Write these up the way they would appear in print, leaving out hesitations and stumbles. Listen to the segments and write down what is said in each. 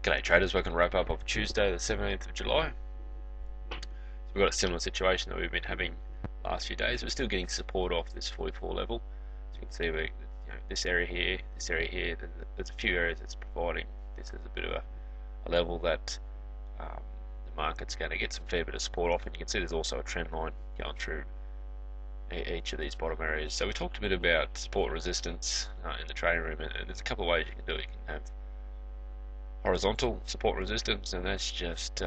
G'day traders, we're going to wrap up of Tuesday the 17th of July. So we've got a similar situation that we've been having last few days. We're still getting support off this 44 level. So you can see this area here, there's a few areas that's providing this as a bit of a level that the market's going to get some fair bit of support off, and you can see there's also a trend line going through each of these bottom areas. So we talked a bit about support resistance in the trading room, and there's a couple of ways you can do it. You can have horizontal support resistance, and that's just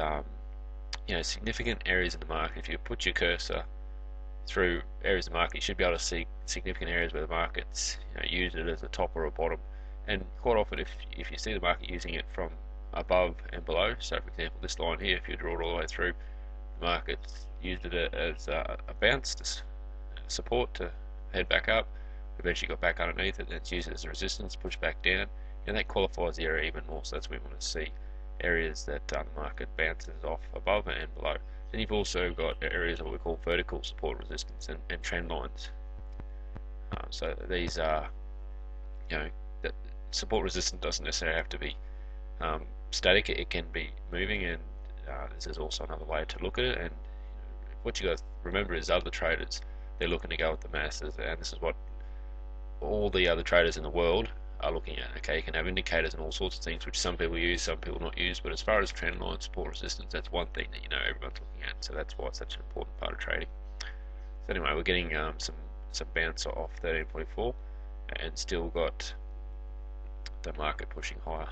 significant areas in the market. If you put your cursor through areas of the market, you should be able to see significant areas where the market's used it as a top or a bottom. And quite often, if you see the market using it from above and below, so for example this line here, if you draw it all the way through, the market's used it as a bounce to support to head back up, eventually got back underneath it, and it's used it as a resistance, push back down, and that qualifies the area even more. So that's what we want to see, areas that the market bounces off above and below. Then you've also got areas of what we call vertical support resistance and trend lines. So these are, that support resistance doesn't necessarily have to be static. It can be moving, and this is also another way to look at it. And what you got to remember is other traders, they're looking to go with the masses, and this is what all the other traders in the world are looking at. Okay, you can have indicators and all sorts of things which some people use, some people not use, but as far as trend line, support resistance, that's one thing that everyone's looking at. So that's why it's such an important part of trading. So anyway, we're getting some bounce off 13.4 and still got the market pushing higher.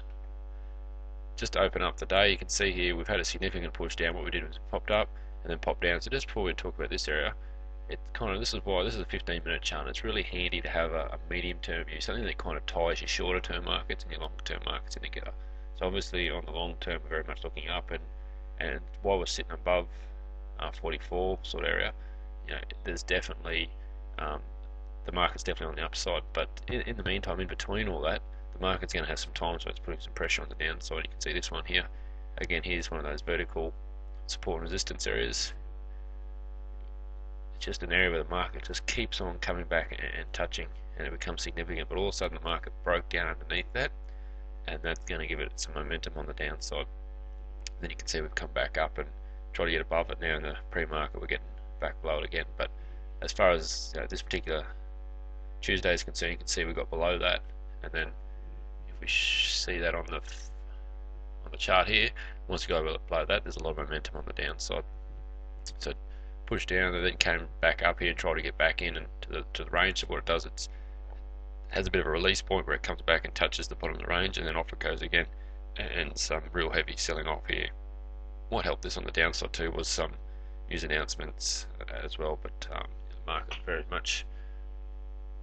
Just to open up the day, you can see here we've had a significant push down. What we did was popped up and then popped down. So just before we talk about this area, this is why this is a 15-minute chart. It's really handy to have a medium-term view, something that kind of ties your shorter-term markets and your longer-term markets in together. So obviously on the long term, we're very much looking up, and while we're sitting above 44 sort of area, there's definitely the market's definitely on the upside. But in the meantime, in between all that, the market's going to have some times where it's putting some pressure on the downside. You can see this one here. Again, here's one of those vertical support and resistance areas. Just an area where the market just keeps on coming back and touching, and it becomes significant, but all of a sudden the market broke down underneath that, and that's going to give it some momentum on the downside. Then you can see we've come back up and try to get above it. Now in the pre-market we're getting back below it again, but as far as this particular Tuesday is concerned, you can see we got below that, and then if we see that on the chart here, once we go below that, there's a lot of momentum on the downside. So pushed down and then came back up here and tried to get back in and to the range. So what it does, it has a bit of a release point where it comes back and touches the bottom of the range, and then off it goes again, and some real heavy selling off here. What helped this on the downside too was some news announcements as well, but the market very much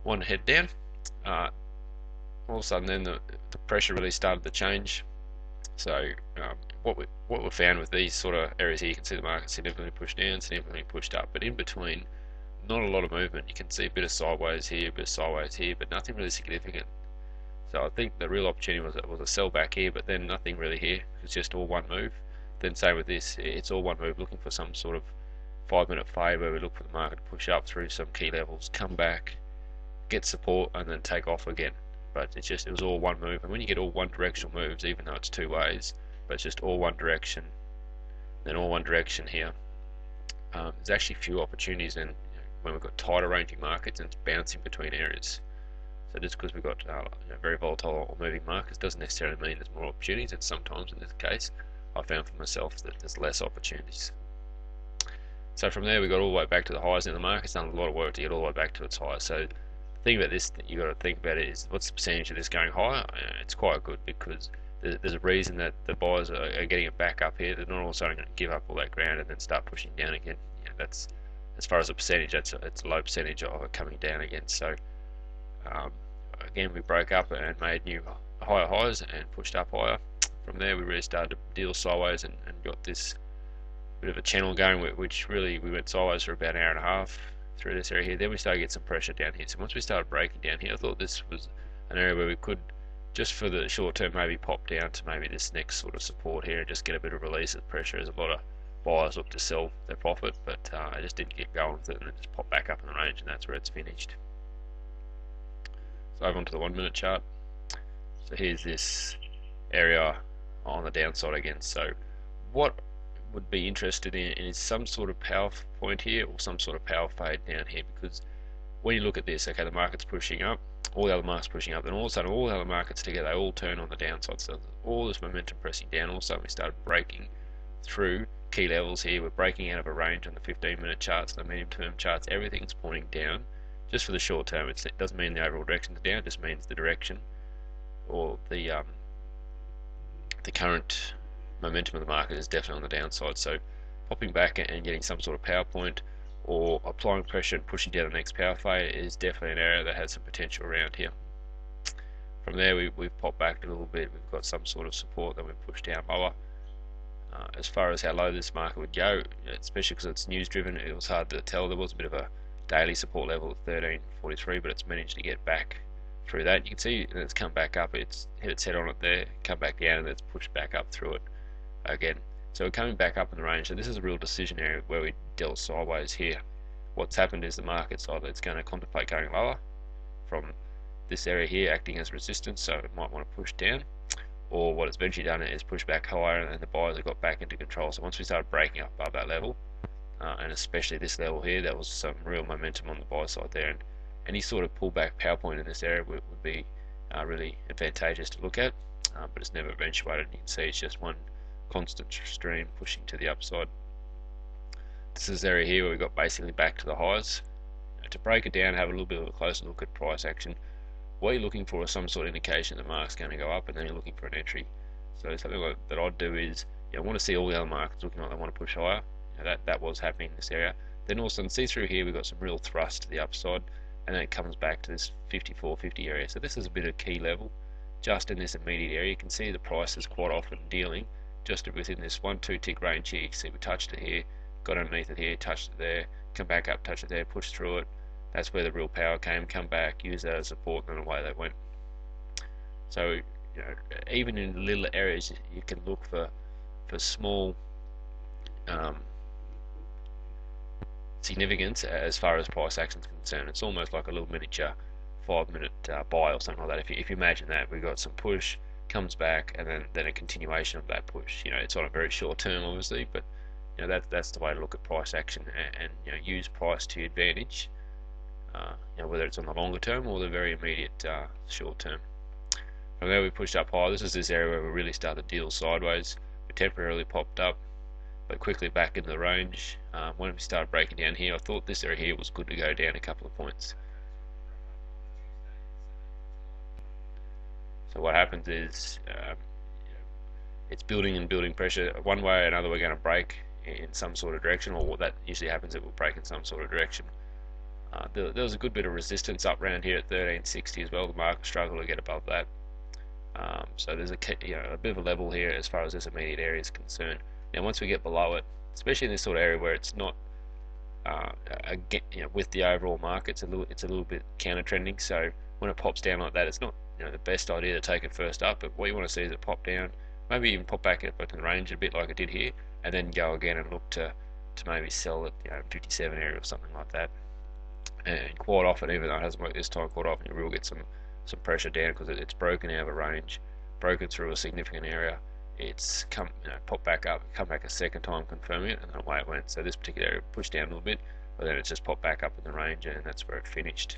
wanted to head down. All of a sudden then the pressure really started to change. So what we found with these sort of areas here, you can see the market significantly pushed down, significantly pushed up, but in between, not a lot of movement. You can see a bit of sideways here, a bit of sideways here, but nothing really significant. So I think the real opportunity was a sell back here, but then nothing really here. It's just all one move. Then same with this, it's all one move, looking for some sort of 5-minute fade where we look for the market to push up through some key levels, come back, get support, and then take off again. But it was all one move, and when you get all one directional moves, even though it's two ways, but it's just all one direction, then all one direction here, there's actually few opportunities then when we've got tighter ranging markets and it's bouncing between areas. So just because we've got very volatile or moving markets doesn't necessarily mean there's more opportunities, and sometimes in this case I found for myself that there's less opportunities. So from there we got all the way back to the highs in the market. It's done a lot of work to get all the way back to its highs. So thing about this that you got to think about is what's the percentage of this going higher. It's quite good because there's a reason that the buyers are getting it back up here. They're not all of a sudden going to give up all that ground and then start pushing down again. That's, as far as a percentage, it's a low percentage of it coming down again. So again, we broke up and made new higher highs and pushed up higher. From there we really started to deal sideways and got this bit of a channel going, which really we went sideways for about an hour and a half through this area here. Then we started to get some pressure down here. So once we started breaking down here, I thought this was an area where we could, just for the short term, maybe pop down to maybe this next sort of support here and just get a bit of release of pressure, as a lot of buyers look to sell their profit, but I just didn't get going with it, and it just popped back up in the range, and that's where it's finished. So over onto the 1 minute chart. So here's this area on the downside again. So what would be interested in is some sort of power point here or some sort of power fade down here, because when you look at this, okay, the market's pushing up, all the other markets pushing up, then all of a sudden all the other markets together, they all turn on the downside. So all this momentum pressing down, all of a sudden we started breaking through key levels here. We're breaking out of a range on the 15-minute charts, the medium-term charts, everything's pointing down. Just for the short term, it doesn't mean the overall direction is down, it just means the direction or the current momentum of the market is definitely on the downside. So popping back and getting some sort of power point or applying pressure and pushing down the next power fade is definitely an area that has some potential around here. From there we've popped back a little bit, we've got some sort of support, then we push down lower. As far as how low this market would go, especially because it's news driven, it was hard to tell. There was a bit of a daily support level at 13.43, but it's managed to get back through that. You can see it's come back up, it's hit its head on it there, come back down, and it's pushed back up through it again. So we're coming back up in the range, so this is a real decision area where we dealt sideways here. What's happened is the market's either it's going to contemplate going lower from this area here, acting as resistance, so it might want to push down, or what it's eventually done is push back higher and the buyers have got back into control. So once we started breaking up above that level, and especially this level here, there was some real momentum on the buy side there, and any sort of pullback power point in this area would be really advantageous to look at, but it's never eventuated. You can see it's just one constant stream pushing to the upside. This is the area here where we got basically back to the highs. To break it down, have a little bit of a closer look at price action. What you're looking for is some sort of indication the market's going to go up, and then you're looking for an entry. So something like that I'd do is, I want to see all the other markets looking like they want to push higher. That was happening in this area. Then all of a sudden, see through here, we've got some real thrust to the upside, and then it comes back to this 54.50 area. So this is a bit of key level just in this immediate area. You can see the price is quite often dealing just within this 1-2 tick range here. You can see we touched it here, got underneath it here, touched it there, come back up, touch it there, push through it. That's where the real power came, come back, use that as support, and then away they went. So even in little areas, you can look for small significance as far as price action is concerned. It's almost like a little miniature 5-minute buy or something like that. If you imagine that, we've got some push, comes back, and then a continuation of that push. It's on a very short term, obviously, but that's the way to look at price action and use price to your advantage. Whether it's on the longer term or the very immediate short term. From there we pushed up high. This is this area where we really started to deal sideways. We temporarily popped up, but quickly back in the range. When we started breaking down here, I thought this area here was good to go down a couple of points. So what happens is it's building and building pressure. One way or another we're going to break in some sort of direction, or what that usually happens, it will break in some sort of direction. There was a good bit of resistance up around here at 1360 as well. The market struggled to get above that. So there's a bit of a level here as far as this immediate area is concerned. Now once we get below it, especially in this sort of area where it's not with the overall market, it's a little bit counter trending. So when it pops down like that, it's not the best idea to take it first up. But what you want to see is it pop down, maybe even pop back up in the range a bit like it did here, and then go again and look to maybe sell at 57 area or something like that. And quite often, even though it hasn't worked this time, quite often you will get some pressure down because it's broken out of a range, broken through a significant area. It's come popped back up, come back a second time, confirming it, and then away it went. So this particular area pushed down a little bit, but then it's just popped back up in the range, and that's where it finished.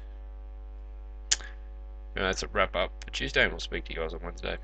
That's a wrap up for Tuesday, and we'll speak to you guys on Wednesday.